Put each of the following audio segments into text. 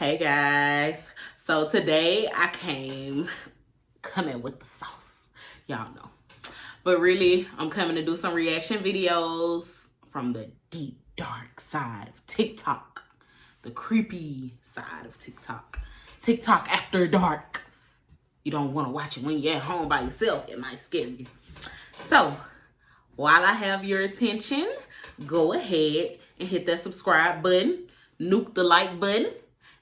Hey guys, so today I coming with the sauce, y'all know, but really I'm coming to do some reaction videos from the deep dark side of TikTok, the creepy side of TikTok after dark. You don't want to watch it when you're at home by yourself, it might scare you. So while I have your attention, go ahead and hit that subscribe button, nuke the like button,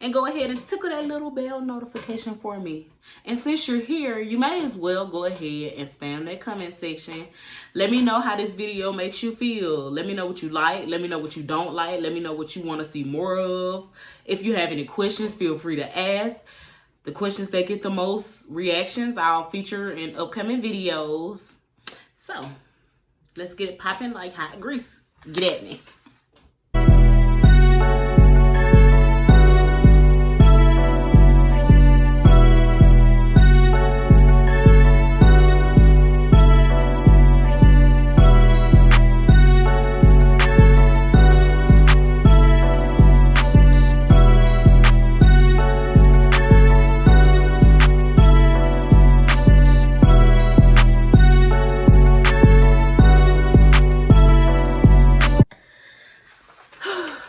and go ahead and tickle that little bell notification for me. And since you're here, you may as well go ahead and spam that comment section. Let me know how this video makes you feel. Let me know what you like. Let me know what you don't like. Let me know what you want to see more of. If you have any questions, feel free to ask. The questions that get the most reactions, I'll feature in upcoming videos. So let's get it popping like hot grease. Get at me.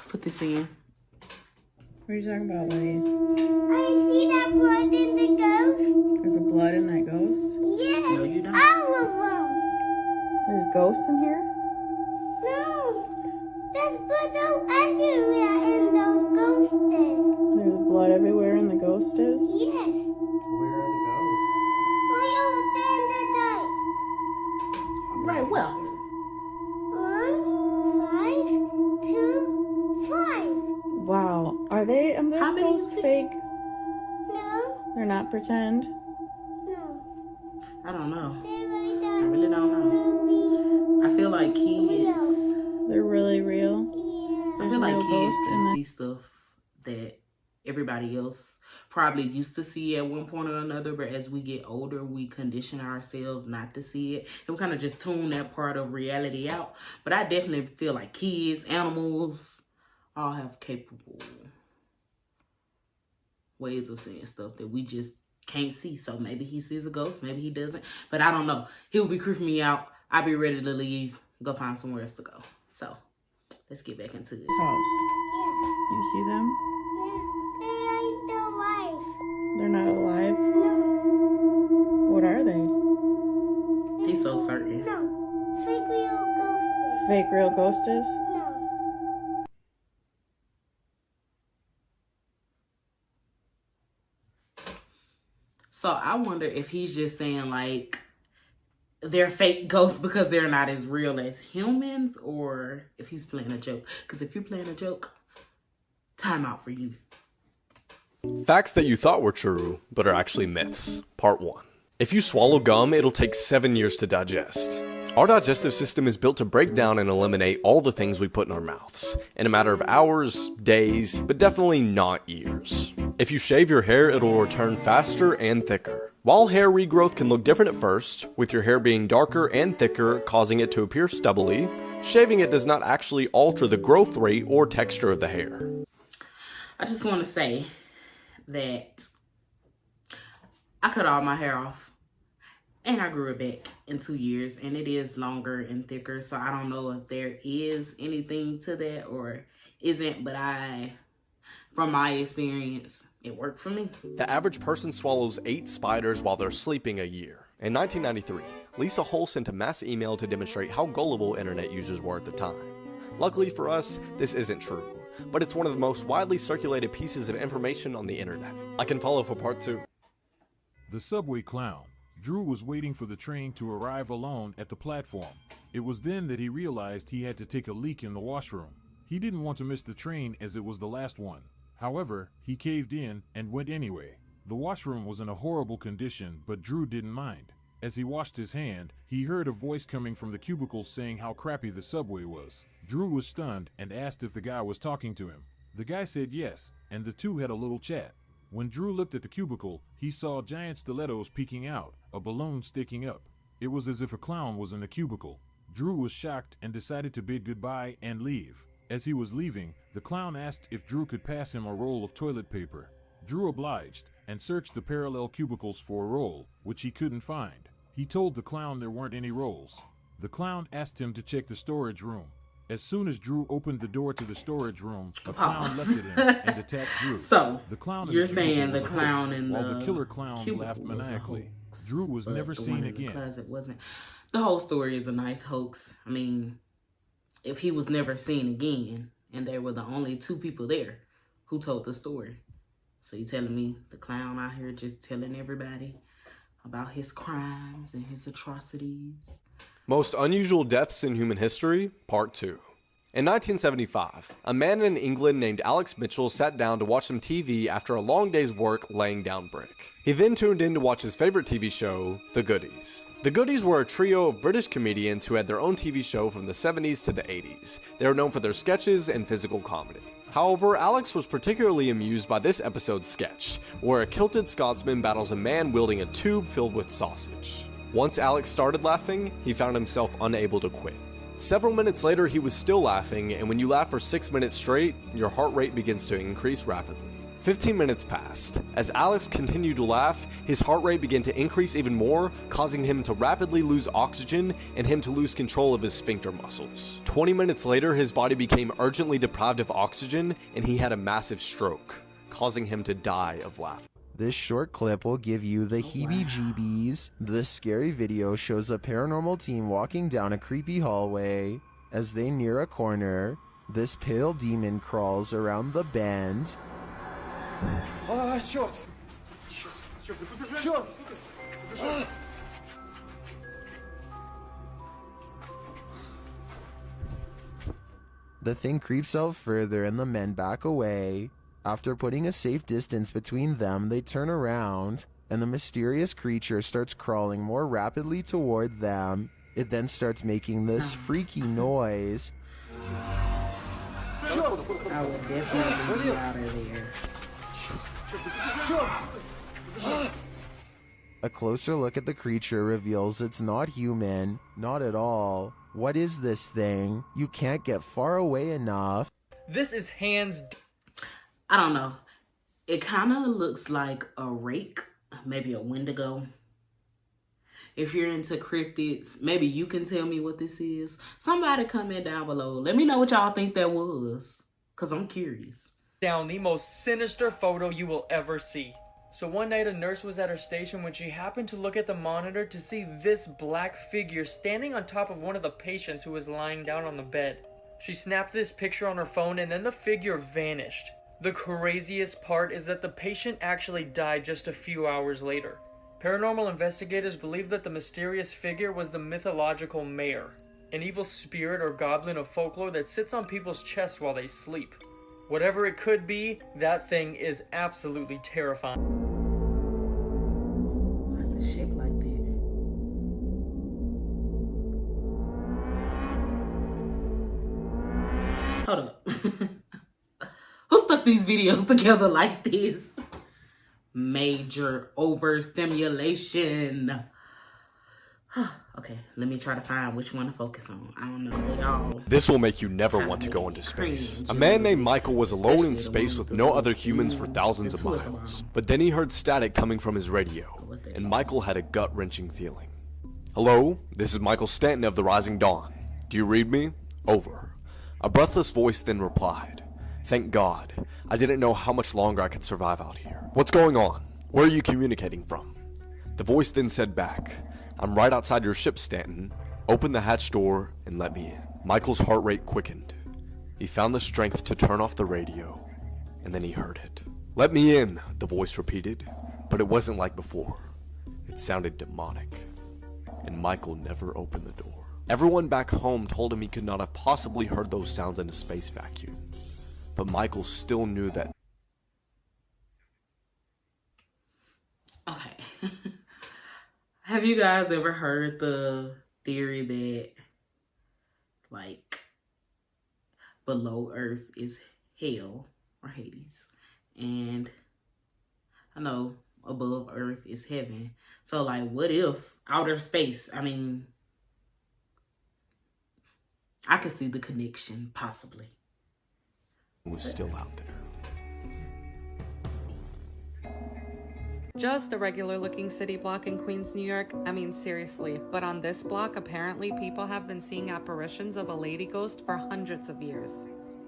Put this in. What are you talking about, lady? I see that blood in the ghost. There's a blood in that ghost? Yes. No, you don't. All of them. There's ghosts in here? No. There's blood everywhere in those ghosts. There's blood everywhere and the ghost is? Yes. Where are the ghosts? Way over there in the dark. Right, well. 1, 5, 2, 5. Wow. Are they, How those many ghosts you see? fake? No. They're not pretend? No. I don't know. They're like I really don't know. I feel like kids. They're really real? Yeah. I feel like real kids ghosts in can there. see stuff that everybody else probably used to see at one point or another, but as we get older, we condition ourselves not to see it. And we kind of just tune that part of reality out. But I definitely feel like kids, animals, all have capable ways of seeing stuff that we just can't see. So maybe he sees a ghost, maybe he doesn't. But I don't know. He'll be creeping me out. I'll be ready to leave, go find somewhere else to go. So let's get back into it. House. Yeah. You see them? Yeah. They're like alive. They're not alive? No. What are they? He's so certain. No. Fake real ghosts. Fake real ghosts is? No. So I wonder if he's just saying like they're fake ghosts because they're not as real as humans, or if he's playing a joke. Because if you're playing a joke, time out for you. Facts that you thought were true, but are actually myths. Part 1. If you swallow gum, it'll take 7 years to digest. Our digestive system is built to break down and eliminate all the things we put in our mouths, in a matter of hours, days, but definitely not years. If you shave your hair, it'll return faster and thicker. While hair regrowth can look different at first, with your hair being darker and thicker causing it to appear stubbly, shaving it does not actually alter the growth rate or texture of the hair. I just want to say that I cut all my hair off. And I grew it back in 2 years, and it is longer and thicker. So I don't know if there is anything to that or isn't, but from my experience, it worked for me. The average person swallows 8 spiders while they're sleeping a year. In 1993, Lisa Hull sent a mass email to demonstrate how gullible internet users were at the time. Luckily for us, this isn't true, but it's one of the most widely circulated pieces of information on the internet. I can follow for part 2. The subway clown. Drew was waiting for the train to arrive alone at the platform. It was then that he realized he had to take a leak in the washroom. He didn't want to miss the train as it was the last one. However, he caved in and went anyway. The washroom was in a horrible condition, but Drew didn't mind. As he washed his hand, he heard a voice coming from the cubicle saying how crappy the subway was. Drew was stunned and asked if the guy was talking to him. The guy said yes, and the two had a little chat. When Drew looked at the cubicle, he saw giant stilettos peeking out, a balloon sticking up. It was as if a clown was in the cubicle. Drew was shocked and decided to bid goodbye and leave. As he was leaving, the clown asked if Drew could pass him a roll of toilet paper. Drew obliged and searched the parallel cubicles for a roll, which he couldn't find. He told the clown there weren't any rolls. The clown asked him to check the storage room. As soon as Drew opened the door to the storage room, a clown leapt at him and attacked Drew. So, the clown in you're the cubicle saying the was a clown hoax, in while the the killer clown cubicle laughed was a maniacally. hoax, Drew was but never the seen one in the again. closet wasn't. The whole story is a nice hoax. I mean, if he was never seen again, and there were the only two people there, who told the story? So you telling me the clown out here just telling everybody about his crimes and his atrocities? Most unusual deaths in human history, part 2. In 1975, a man in England named Alex Mitchell sat down to watch some TV after a long day's work laying down brick. He then tuned in to watch his favorite TV show, The Goodies. The Goodies were a trio of British comedians who had their own TV show from the 70s to the 80s. They were known for their sketches and physical comedy. However, Alex was particularly amused by this episode's sketch, where a kilted Scotsman battles a man wielding a tube filled with sausage. Once Alex started laughing, he found himself unable to quit. Several minutes later, he was still laughing, and when you laugh for 6 minutes straight, your heart rate begins to increase rapidly. 15 minutes passed. As Alex continued to laugh, his heart rate began to increase even more, causing him to rapidly lose oxygen and him to lose control of his sphincter muscles. 20 minutes later, his body became urgently deprived of oxygen, and he had a massive stroke, causing him to die of laughter. This short clip will give you the heebie-jeebies. This scary video shows a paranormal team walking down a creepy hallway. As they near a corner, this pale demon crawls around the bend. The thing creeps out further and the men back away. After putting a safe distance between them, they turn around, and the mysterious creature starts crawling more rapidly toward them. It then starts making this freaky noise. I would definitely be out of there. A closer look at the creature reveals it's not human, not at all. What is this thing? You can't get far away enough. This is hands I don't know. It kind of looks like a rake, maybe a Wendigo. If you're into cryptids, maybe you can tell me what this is. Somebody comment down below. Let me know what y'all think that was, because I'm curious. down the most sinister photo you will ever see. So one night a nurse was at her station when she happened to look at the monitor to see this black figure standing on top of one of the patients who was lying down on the bed. She snapped this picture on her phone and then the figure vanished. The craziest part is that the patient actually died just a few hours later. Paranormal investigators believe that the mysterious figure was the mythological mayor, an evil spirit or goblin of folklore that sits on people's chests while they sleep. Whatever it could be, that thing is absolutely terrifying. Why is it shaped like that? Hold up. Who stuck these videos together like this? Major overstimulation. Okay, let me try to find which one to focus on. I don't know, they all... This will make you never want to go into space. A man named Michael was alone in space with no other humans for thousands of miles. But then he heard static coming from his radio, and Michael had a gut-wrenching feeling. Hello, this is Michael Stanton of the Rising Dawn. Do you read me? Over. A breathless voice then replied, "Thank God. I didn't know how much longer I could survive out here. What's going on? Where are you communicating from?" The voice then said back, "I'm right outside your ship, Stanton. Open the hatch door and let me in." Michael's heart rate quickened. He found the strength to turn off the radio, and then he heard it. "Let me in," the voice repeated, but it wasn't like before. It sounded demonic, and Michael never opened the door. Everyone back home told him he could not have possibly heard those sounds in a space vacuum, but Michael still knew that. Okay. Have you guys ever heard the theory that, like, below Earth is hell or Hades? And I know above Earth is heaven. So, like, what if outer space? I mean, I could see the connection, possibly. was still out there. Just a regular looking city block in Queens, New York. I mean, seriously. But on this block, apparently people have been seeing apparitions of a lady ghost for hundreds of years.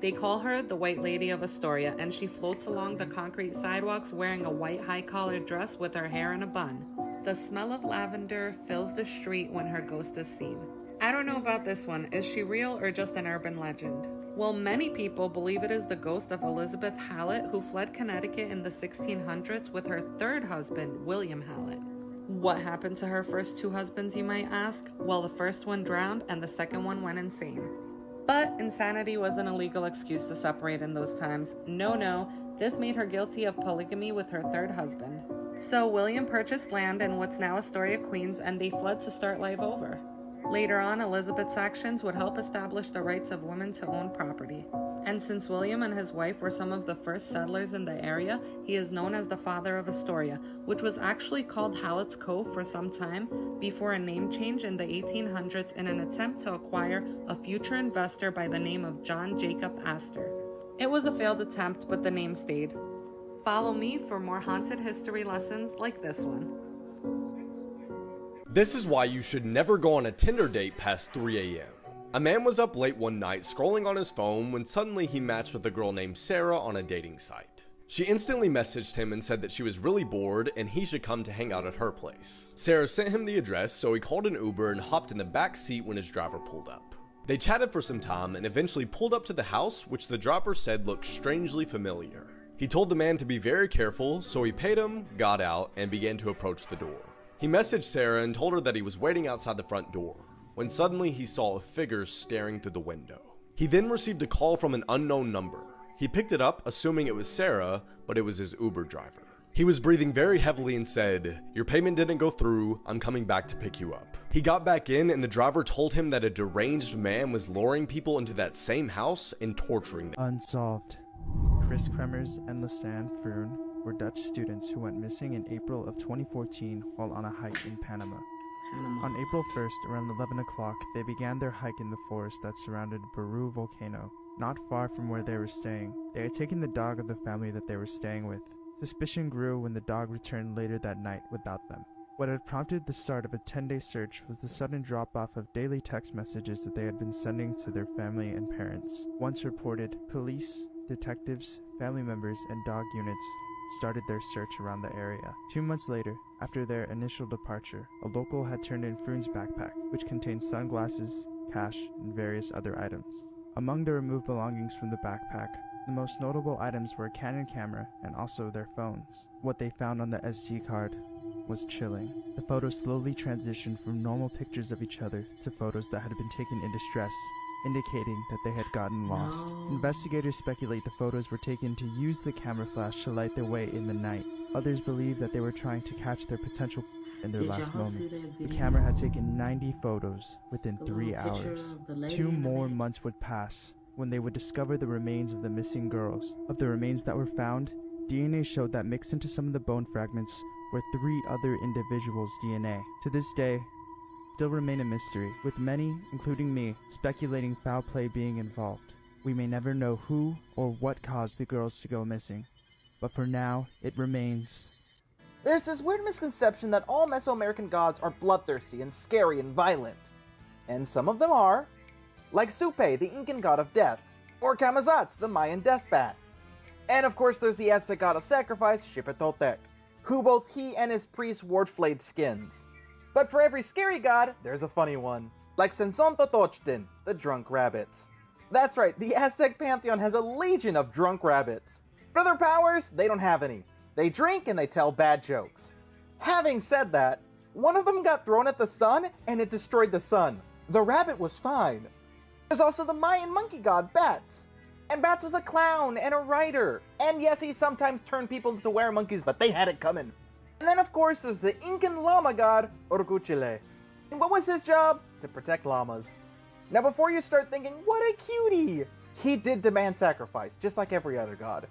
They call her the White Lady of Astoria, and she floats along the concrete sidewalks wearing a white high-collared dress with her hair in a bun. The smell of lavender fills the street when her ghost is seen. I don't know about this one. Is she real or just an urban legend? Well, many people believe it is the ghost of Elizabeth Hallett, who fled Connecticut in the 1600s with her third husband, William Hallett. What happened to her first two husbands, you might ask? Well, the first one drowned and the second one went insane. But insanity wasn't a legal excuse to separate in those times. No, this made her guilty of polygamy with her third husband. So William purchased land in what's now Astoria, Queens, and they fled to start life over. Later on, Elizabeth's actions would help establish the rights of women to own property. And since William and his wife were some of the first settlers in the area, he is known as the father of Astoria, which was actually called Hallett's Cove for some time before a name change in the 1800s in an attempt to acquire a future investor by the name of John Jacob Astor. It was a failed attempt, but the name stayed. Follow me for more haunted history lessons like this one. This is why you should never go on a Tinder date past 3 a.m. A man was up late one night scrolling on his phone when suddenly he matched with a girl named Sarah on a dating site. She instantly messaged him and said that she was really bored and he should come to hang out at her place. Sarah sent him the address, so he called an Uber and hopped in the back seat when his driver pulled up. They chatted for some time and eventually pulled up to the house, which the driver said looked strangely familiar. He told the man to be very careful, so he paid him, got out, and began to approach the door. He messaged Sarah and told her that he was waiting outside the front door, when suddenly he saw a figure staring through the window. He then received a call from an unknown number. He picked it up, assuming it was Sarah, but it was his Uber driver. He was breathing very heavily and said, "Your payment didn't go through, I'm coming back to pick you up." He got back in and the driver told him that a deranged man was luring people into that same house and torturing them. Unsolved. Chris Kremers and Lisanne Froon were Dutch students who went missing in April of 2014 while on a hike in Panama. On April 1st, around 11 o'clock, they began their hike in the forest that surrounded Baru volcano, not far from where they were staying. They had taken the dog of the family that they were staying with. Suspicion grew when the dog returned later that night without them. What had prompted the start of a 10-day search was the sudden drop-off of daily text messages that they had been sending to their family and parents. Once reported, police, detectives, family members, and dog units started their search around the area. 2 months later, after their initial departure, a local had turned in Froon's backpack, which contained sunglasses, cash, and various other items. Among the removed belongings from the backpack, the most notable items were a Canon camera and also their phones. What they found on the SD card was chilling. The photos slowly transitioned from normal pictures of each other to photos that had been taken in distress, indicating that they had gotten lost. Investigators speculate the photos were taken to use the camera flash to light their way in the night. Others believe that they were trying to catch their potential in their last moments. The camera had taken 90 photos within 3 hours. 2 more months would pass when they would discover the remains of the missing girls. Of the remains that were found, DNA showed that mixed into some of the bone fragments were 3 other individuals' DNA. To this day, still remain a mystery, with many, including me, speculating foul play being involved. We may never know who or what caused the girls to go missing, but for now, it remains. There's this weird misconception that all Mesoamerican gods are bloodthirsty and scary and violent. And some of them are, like Supe, the Incan god of death, or Camazotz, the Mayan death bat. And of course there's the Aztec god of sacrifice, Xipetotec, who both he and his priests wore flayed skins. But for every scary god, there's a funny one, like Sensontotochtitlan, the drunk rabbits. That's right, the Aztec pantheon has a legion of drunk rabbits. But other powers, they don't have any. They drink and they tell bad jokes. Having said that, one of them got thrown at the sun and it destroyed the sun. The rabbit was fine. There's also the Mayan monkey god, Bats. And Bats was a clown and a writer. And yes, he sometimes turned people into were-monkeys, but they had it coming. And then of course there's the Incan llama god, Orcuchile. And what was his job? To protect llamas. Now before you start thinking, what a cutie! He did demand sacrifice, just like every other god.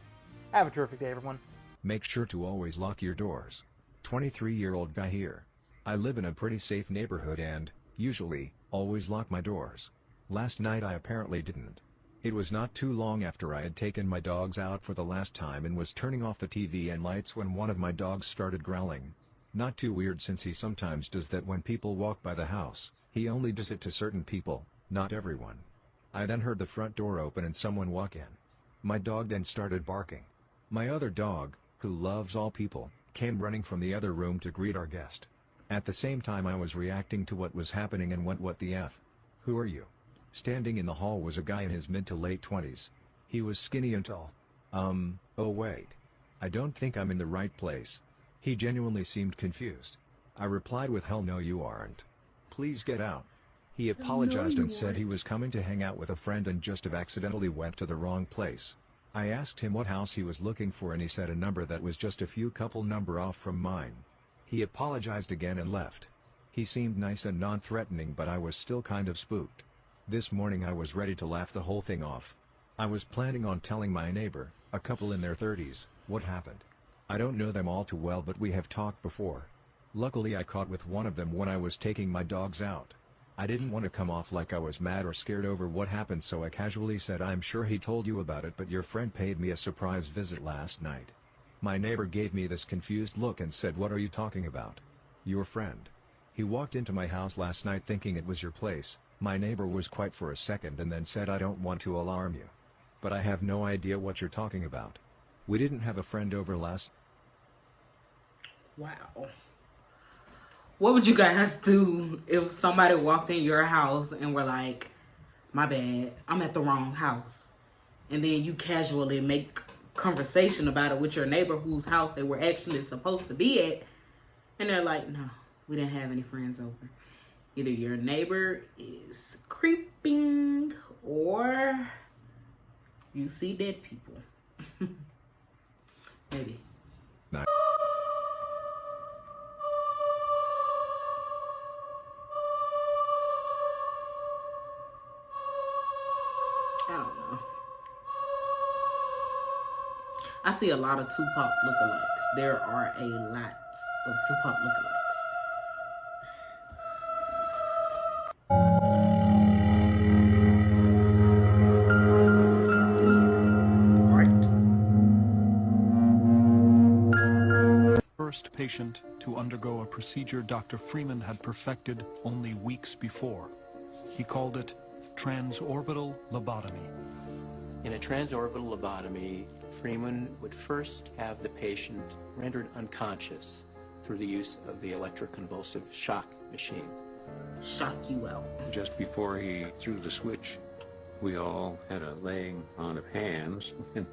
Have a terrific day, everyone. Make sure to always lock your doors. 23-year-old guy here. I live in a pretty safe neighborhood and, usually, always lock my doors. Last night I apparently didn't. It was not too long after I had taken my dogs out for the last time and was turning off the TV and lights when one of my dogs started growling. Not too weird since he sometimes does that when people walk by the house. He only does it to certain people, not everyone. I then heard the front door open and someone walk in. My dog then started barking. My other dog, who loves all people, came running from the other room to greet our guest. At the same time I was reacting to what was happening and went, "What the F? Who are you?" Standing in the hall was a guy in his mid to late 20s. He was skinny and tall. Oh wait. I don't think I'm in the right place. He genuinely seemed confused. I replied with, "Hell no you aren't. Please get out." He apologized and said he was coming to hang out with a friend and just have accidentally went to the wrong place. I asked him what house he was looking for and he said a number that was just a few couple number off from mine. He apologized again and left. He seemed nice and non-threatening, but I was still kind of spooked. This morning I was ready to laugh the whole thing off. I was planning on telling my neighbor, a couple in their 30s, what happened. I don't know them all too well, but we have talked before. Luckily I caught with one of them when I was taking my dogs out. I didn't want to come off like I was mad or scared over what happened, so I casually said, "I'm sure he told you about it, but your friend paid me a surprise visit last night." My neighbor gave me this confused look and said, "What are you talking about? Your friend? He walked into my house last night thinking it was your place." My neighbor was quiet for a second and then said, "I don't want to alarm you, but I have no idea what you're talking about. We didn't have a friend over last." Wow. What would you guys do if somebody walked in your house and were like, "My bad, I'm at the wrong house," and then you casually make conversation about it with your neighbor whose house they were actually supposed to be at, and they're like, "No, we didn't have any friends over." Either your neighbor is creeping or you see dead people. Maybe. No. I don't know. I see a lot of Tupac lookalikes. There are a lot of Tupac lookalikes. First patient to undergo a procedure Dr. Freeman had perfected only weeks before. He called it transorbital lobotomy. In a transorbital lobotomy, Freeman would first have the patient rendered unconscious through the use of the electroconvulsive shock machine. Shock you out. Just before he threw the switch, we all had a laying on of hands and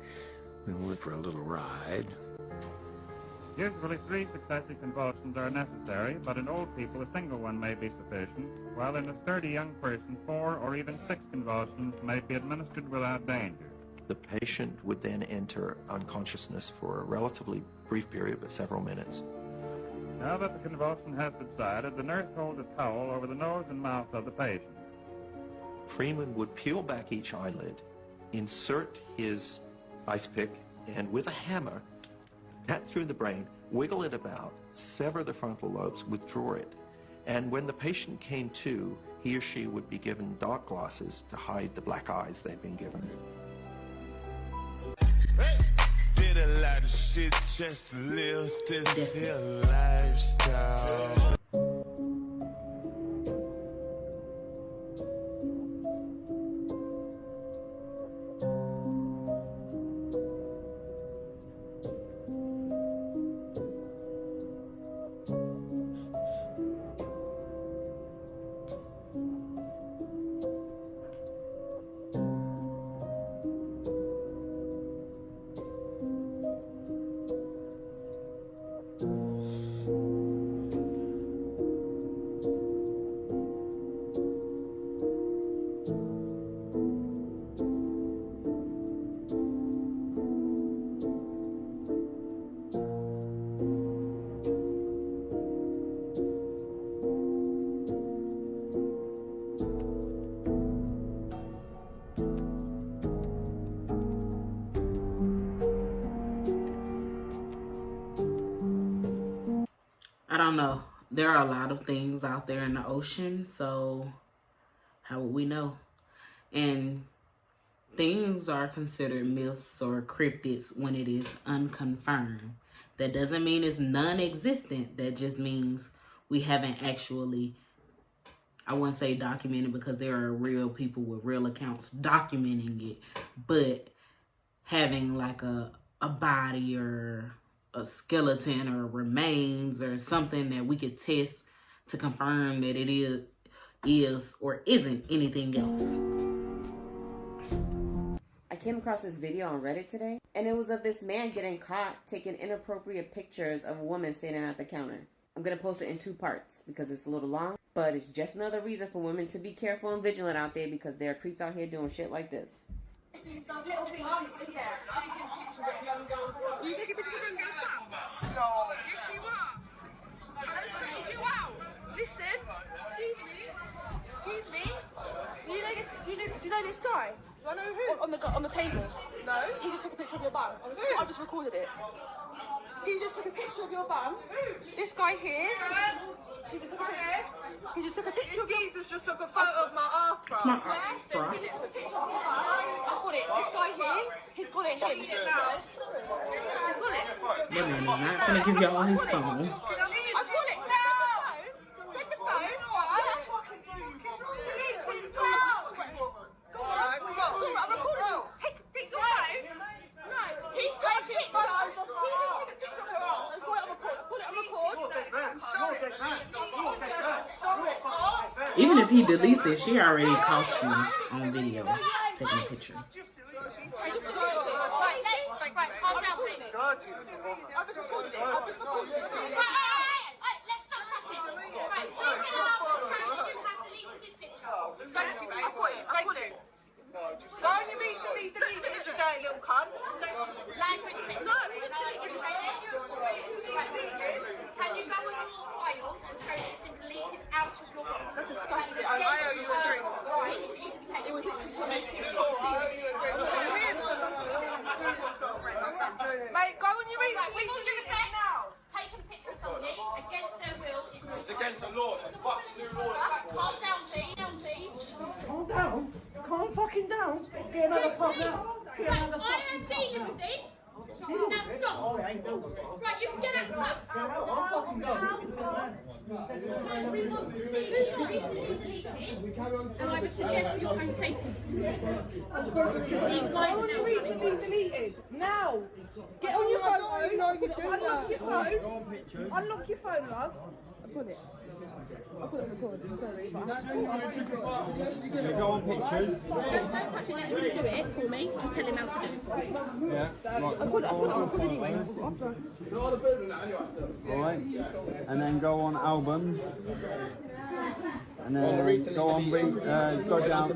went for a little ride. Usually 3 successive convulsions are necessary, but in old people a single one may be sufficient, while in a sturdy young person 4 or even 6 convulsions may be administered without danger. The patient would then enter unconsciousness for a relatively brief period, but several minutes. Now that the convulsion has subsided, the nurse holds a towel over the nose and mouth of the patient. Freeman would peel back each eyelid, insert his ice pick, and with a hammer, cut through the brain, wiggle it about, sever the frontal lobes, withdraw it. And when the patient came to, he or she would be given dark glasses to hide the black eyes they'd been given. Did a lot of shit just to live this here lifestyle. I don't know. There are a lot of things out there in the ocean, so how would we know? And things are considered myths or cryptids when it is unconfirmed. That doesn't mean it's non-existent. That just means we haven't actually, I wouldn't say documented, because there are real people with real accounts documenting it, but having like a body or a skeleton or remains or something that we could test to confirm that it is or isn't anything else. I came across this video on Reddit today, and it was of this man getting caught taking inappropriate pictures of a woman standing at the counter. I'm going to post it in 2 parts because it's a little long, but it's just another reason for women to be careful and vigilant out there, because there are creeps out here doing shit like this. You take a picture of young girls? No. Yes, you are. I'll send you out. Listen, excuse me. Do you know this guy? Do I know who? On the table. No. He just took a picture of your bum. I just recorded it. He just took a picture of your bum. This guy here. He just took a picture of your... just took a photo of my ass, bro. I got it. This guy here, he's got it in. He's got it. That man is not gonna give y'all his phone. I've got it. Send the phone. I fucking do. Come on. I'm recording. Take your phone. No, he's got a picture. He just took a picture of her ass. I've got it on record. Even if he deletes it, she already caught you on video taking a picture. Right, calm down, please. I've just recorded it. Right, let's stop touching. Right, please get out. You have deleted this picture. Thank you, mate. I've got it. No, you mean delete the picture, dirty little cunt? Language, please. No, it's deleted. Can you go on your files and show that it's been deleted out of your files? That's disgusting. I owe you a drink. Right, it was mate, go on your feet. We can do this now. Taking a picture of somebody against their will is not. It's against the law. It's a fucking new law. Calm down, please. Calm down. Calm fucking down. Get another pub now. Right, I am dealing with this. Now stop. Right, you can get out of the pub. I'll fucking go. No, we want to see who your easily deleted, and I would suggest for your own safety. Of course, because these guys I want to recently deleted. Now. Get on your phone. Unlock your phone. Unlock your phone, love. I've got it. I've got it recorded, sorry. Go on pictures. Don't touch it, let him do it for me. Just tell him how to do it for me. Yeah. I've got it anyway. Alright. And then go on albums. And then go on go down.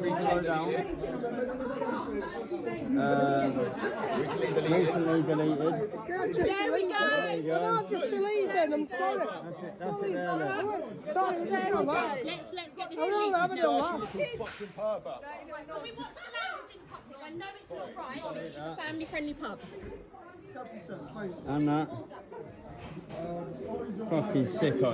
Recently deleted. There we go. There you go. I've just deleted them, I'm sorry. That's it there, look. Sorry, there we go. Let's get this deleted now. We want language in public. I know it's not right, but it's a family-friendly pub. And that. Fucking sicko.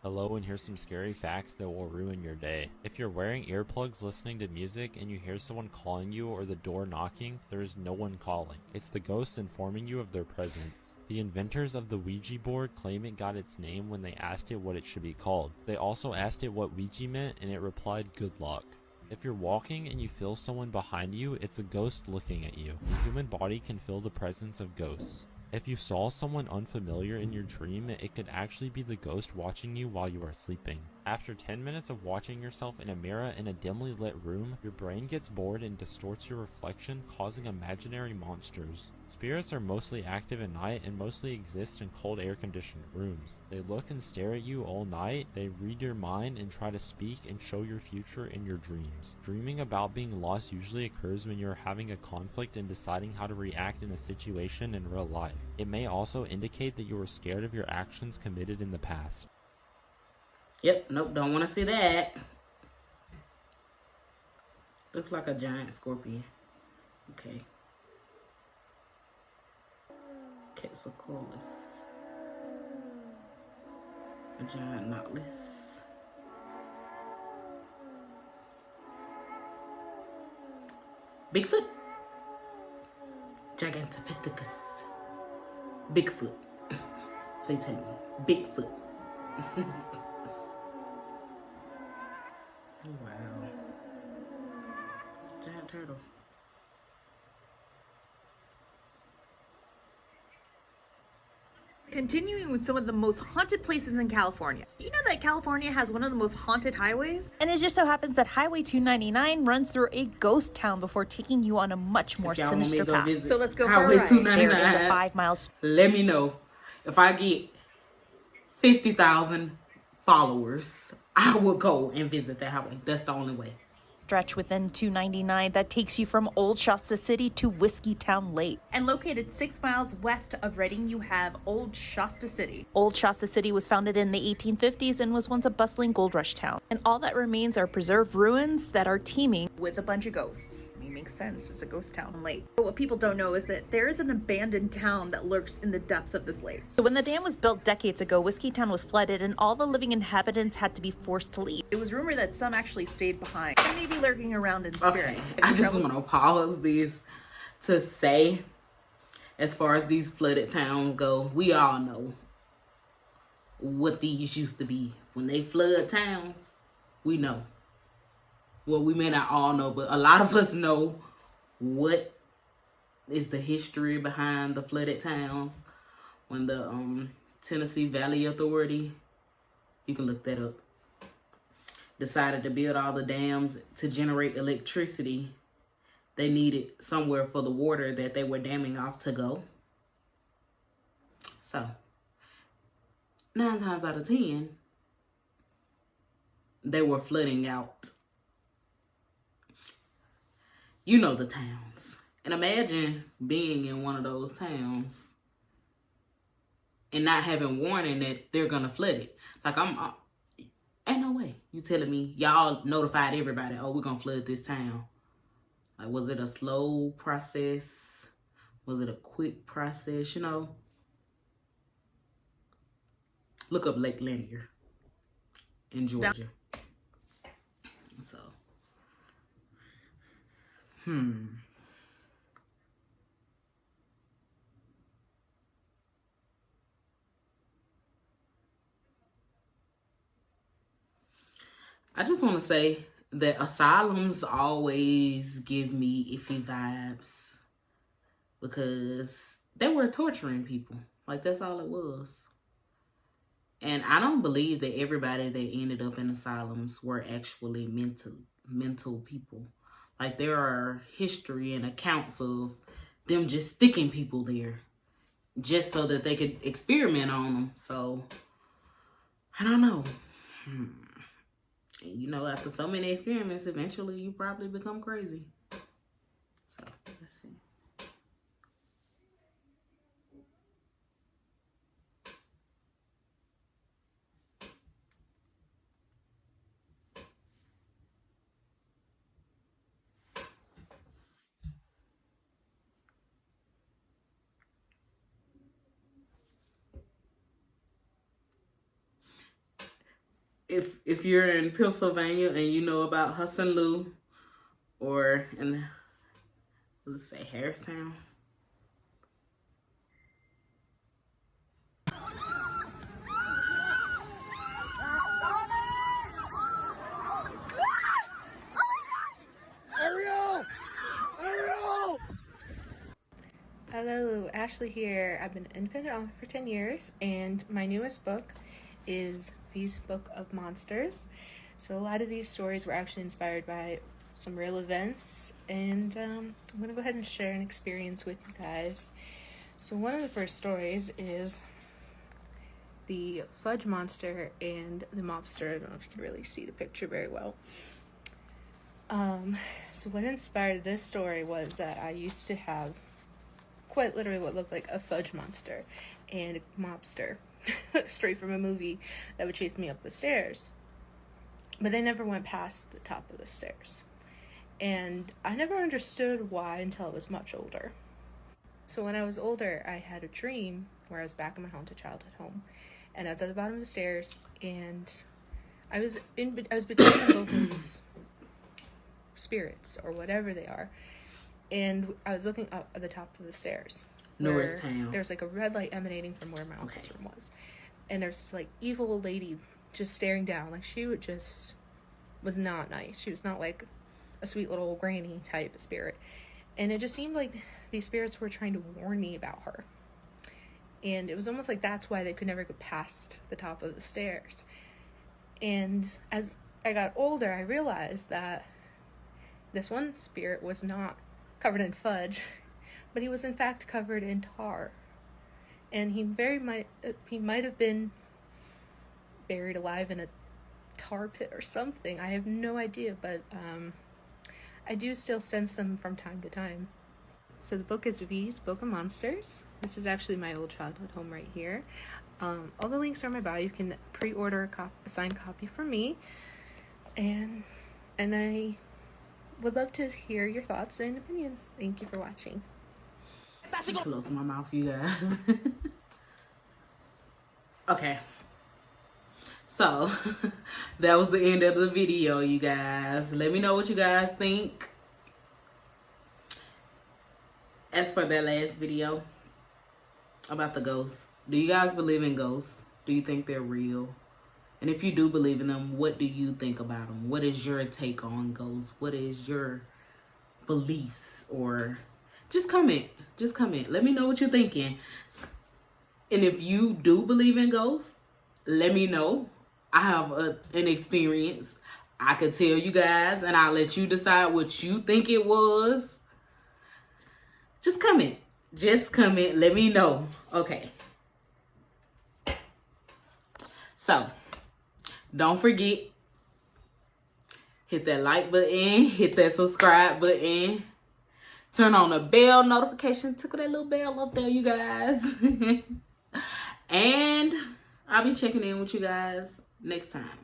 Hello, and here's some scary facts that will ruin your day. If you're wearing earplugs listening to music and you hear someone calling you or the door knocking, there is no one calling. It's the ghosts informing you of their presence. The inventors of the Ouija board claim it got its name when they asked it what it should be called. They also asked it what Ouija meant, and it replied, "Good luck." If you're walking and you feel someone behind you, it's a ghost looking at you. The human body can feel the presence of ghosts. If you saw someone unfamiliar in your dream, it could actually be the ghost watching you while you are sleeping. After 10 minutes of watching yourself in a mirror in a dimly lit room, your brain gets bored and distorts your reflection, causing imaginary monsters. Spirits are mostly active at night and mostly exist in cold air-conditioned rooms. They look and stare at you all night, they read your mind and try to speak and show your future in your dreams. Dreaming about being lost usually occurs when you're having a conflict and deciding how to react in a situation in real life. It may also indicate that you were scared of your actions committed in the past. Yep, nope, don't want to see that. Looks like a giant scorpion. Okay. Quetzalcoatlus. A giant knotless. Bigfoot? Gigantopithecus. Bigfoot. So you tell me. Bigfoot. Oh, wow. Giant turtle. Continuing with some of the most haunted places in California. Do you know that California has one of the most haunted highways? And it just so happens that Highway 299 runs through a ghost town before taking you on a much more sinister path. So let's go Highway for a ride. 299. There is a 5 mile. Let me know. If I get 50,000 followers, I will go and visit that highway. That's the only way. Stretch within 299 that takes you from Old Shasta City to Whiskey Town Lake. And located 6 miles west of Redding, you have Old Shasta City. Old Shasta City was founded in the 1850s and was once a bustling gold rush town. And all that remains are preserved ruins that are teeming with a bunch of ghosts. I mean, makes sense. It's a ghost town lake. But what people don't know is that there is an abandoned town that lurks in the depths of this lake. So when the dam was built decades ago, Whiskey Town was flooded and all the living inhabitants had to be forced to leave. It was rumored that some actually stayed behind. And maybe lurking around in spirit. Okay, I just want to pause this to say, as far as these flooded towns go, we all know what these used to be. When they flood towns, we know. Well, we may not all know, but a lot of us know what is the history behind the flooded towns. When the Tennessee Valley Authority, you can look that up, decided to build all the dams to generate electricity, they needed somewhere for the water that they were damming off to go. So 9 times out of 10, they were flooding out, you know, the towns. And imagine being in one of those towns and not having warning that they're gonna flood it. Like, ain't no way you telling me y'all notified everybody, oh, we're gonna flood this town. Like, was it a slow process? Was it a quick process? You know, look up Lake Lanier in Georgia. So, I just want to say that asylums always give me iffy vibes because they were torturing people. Like, that's all it was. And I don't believe that everybody that ended up in asylums were actually mental people. Like, there are history and accounts of them just sticking people there just so that they could experiment on them. So, I don't know. You know, after so many experiments, eventually you probably become crazy. So, let's see. If you're in Pennsylvania and you know about Hudson Lou, or in, let's say, Harristown. Ariel! Ariel! Hello, Ashley here. I've been an independent author for 10 years, and my newest book is V's Book of Monsters. So a lot of these stories were actually inspired by some real events, and I'm going to go ahead and share an experience with you guys. So one of the first stories is the Fudge Monster and the Mobster. I don't know if you can really see the picture very well. So what inspired this story was that I used to have quite literally what looked like a fudge monster and a mobster straight from a movie that would chase me up the stairs. But they never went past the top of the stairs. And I never understood why until I was much older. So when I was older, I had a dream where I was back in my haunted childhood home. And I was at the bottom of the stairs, and I was between both of these spirits, or whatever they are. And I was looking up at the top of the stairs. Norristown. There's like a red light emanating from where my uncle's room was. And there's this like evil old lady just staring down. Like she was not nice. She was not like a sweet little granny type spirit. And it just seemed like these spirits were trying to warn me about her. And it was almost like that's why they could never get past the top of the stairs. And as I got older, I realized that this one spirit was not covered in fudge, but he was in fact covered in tar. And he might have been buried alive in a tar pit or something. I have no idea, but I do still sense them from time to time. So the book is V's Book of Monsters. This is actually my old childhood home right here. All the links are in my bio. You can pre-order a signed copy from me. And I would love to hear your thoughts and opinions. Thank you for watching. Close my mouth, you guys. Okay. So, that was the end of the video, you guys. Let me know what you guys think. As for that last video about the ghosts, do you guys believe in ghosts? Do you think they're real? And if you do believe in them, what do you think about them? What is your take on ghosts? What is your beliefs? Or just comment. Just comment. Let me know what you're thinking. And if you do believe in ghosts, let me know. I have an experience I could tell you guys, and I'll let you decide what you think it was. Just comment. Just comment. Let me know. Okay. So, don't forget, hit that like button, hit that subscribe button, turn on the bell notification, tickle that little bell up there, you guys. And I'll be checking in with you guys next time.